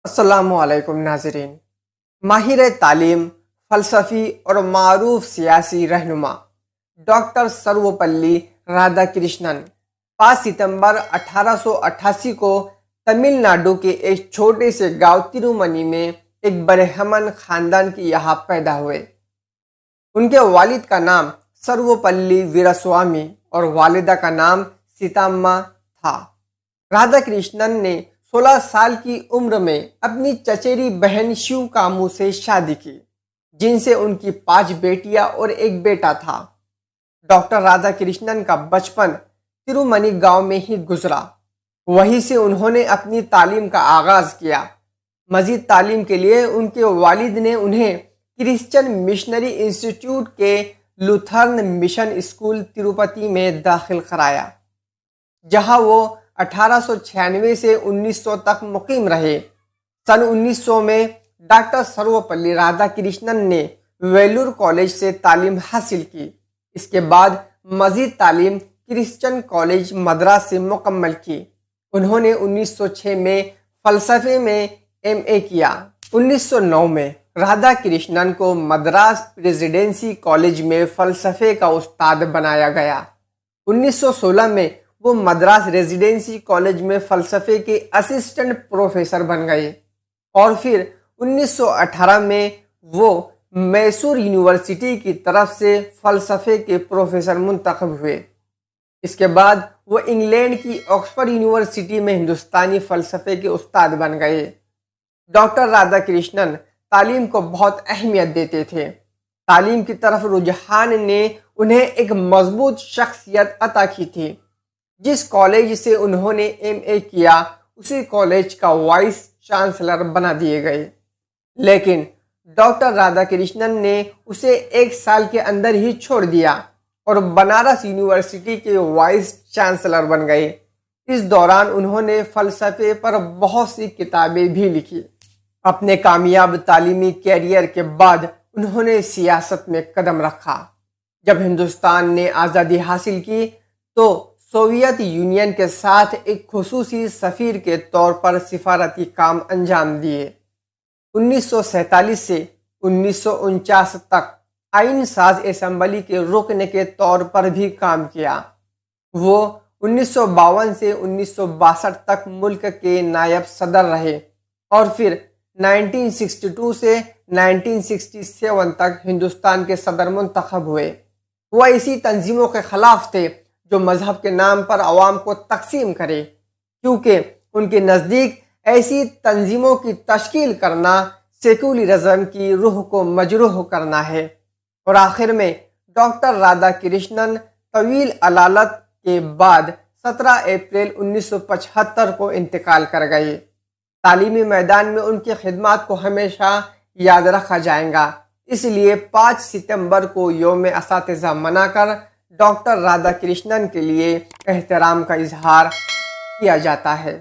السلام علیکم ناظرین۔ ماہر تعلیم، فلسفی اور معروف سیاسی رہنما ڈاکٹر سروپلی رادھا کرشنن 5 ستمبر 1888 کو تمل ناڈو کے ایک چھوٹے سے گاؤں ترومنی میں ایک برہمن خاندان کے یہاں پیدا ہوئے۔ ان کے والد کا نام سروپلی ویراسوامی اور والدہ کا نام سیتامما تھا۔ رادھا کرشنن نے 16 سال کی عمر میں اپنی چچیری بہن شیو کامو سے شادی کی، جن سے ان کی 5 بیٹیاں اور ایک بیٹا تھا۔ ڈاکٹر رادھا کرشنن کا بچپن ترومنی گاؤں میں ہی گزرا۔ وہیں سے انہوں نے اپنی تعلیم کا آغاز کیا۔ مزید تعلیم کے لیے ان کے والد نے انہیں کرسچن مشنری انسٹیٹیوٹ کے لوتھرن مشن اسکول تروپتی میں داخل کرایا، جہاں وہ 1896 سے 1900 تک مقیم رہے۔ سن 1900 میں ڈاکٹر سروپلی رادھا کرشنن نے ویلور کالج سے تعلیم حاصل کی۔ اس کے بعد مزید تعلیم کرسچن کالج مدراس سے مکمل کی۔ انہوں نے 1906 میں فلسفے میں MA کیا۔ 1909 میں رادھا کرشنن کو مدراس پریزیڈنسی کالج میں فلسفے کا استاد بنایا گیا۔ 1916 میں وہ مدراس ریزیڈنسی کالج میں فلسفے کے اسسٹنٹ پروفیسر بن گئے، اور پھر 1918 میں وہ میسور یونیورسٹی کی طرف سے فلسفے کے پروفیسر منتخب ہوئے۔ اس کے بعد وہ انگلینڈ کی آکسفورڈ یونیورسٹی میں ہندوستانی فلسفے کے استاد بن گئے۔ ڈاکٹر رادھا کرشنن تعلیم کو بہت اہمیت دیتے تھے۔ تعلیم کی طرف رجحان نے انہیں ایک مضبوط شخصیت عطا کی تھی۔ جس کالج سے انہوں نے MA کیا، اسی کالج کا وائس چانسلر بنا دیے گئے، لیکن ڈاکٹر رادھا کرشنن نے اسے 1 سال کے اندر ہی چھوڑ دیا اور بنارس یونیورسٹی کے وائس چانسلر بن گئے۔ اس دوران انہوں نے فلسفے پر بہت سی کتابیں بھی لکھی۔ اپنے کامیاب تعلیمی کیریئر کے بعد انہوں نے سیاست میں قدم رکھا۔ جب ہندوستان نے آزادی حاصل کی تو سوویت یونین کے ساتھ ایک خصوصی سفیر کے طور پر سفارتی کام انجام دیے۔ 1947 سے 1949 تک آئین ساز اسمبلی کے رکن کے طور پر بھی کام کیا۔ وہ 1952 سے 1962 تک ملک کے نائب صدر رہے، اور پھر 1962 سے 1967 تک ہندوستان کے صدر منتخب ہوئے۔ وہ ایسی تنظیموں کے خلاف تھے جو مذہب کے نام پر عوام کو تقسیم کرے، کیونکہ ان کے نزدیک ایسی تنظیموں کی تشکیل کرنا سیکولرزم کی روح کو مجروح کرنا ہے۔ اور آخر میں ڈاکٹر رادھا کرشنن طویل علالت کے بعد 17 اپریل 1975 کو انتقال کر گئے۔ تعلیمی میدان میں ان کی خدمات کو ہمیشہ یاد رکھا جائے گا، اس لیے 5 ستمبر کو یوم اساتذہ منا کر ڈاکٹر رادھا کرشنن کے لیے احترام کا اظہار کیا جاتا ہے۔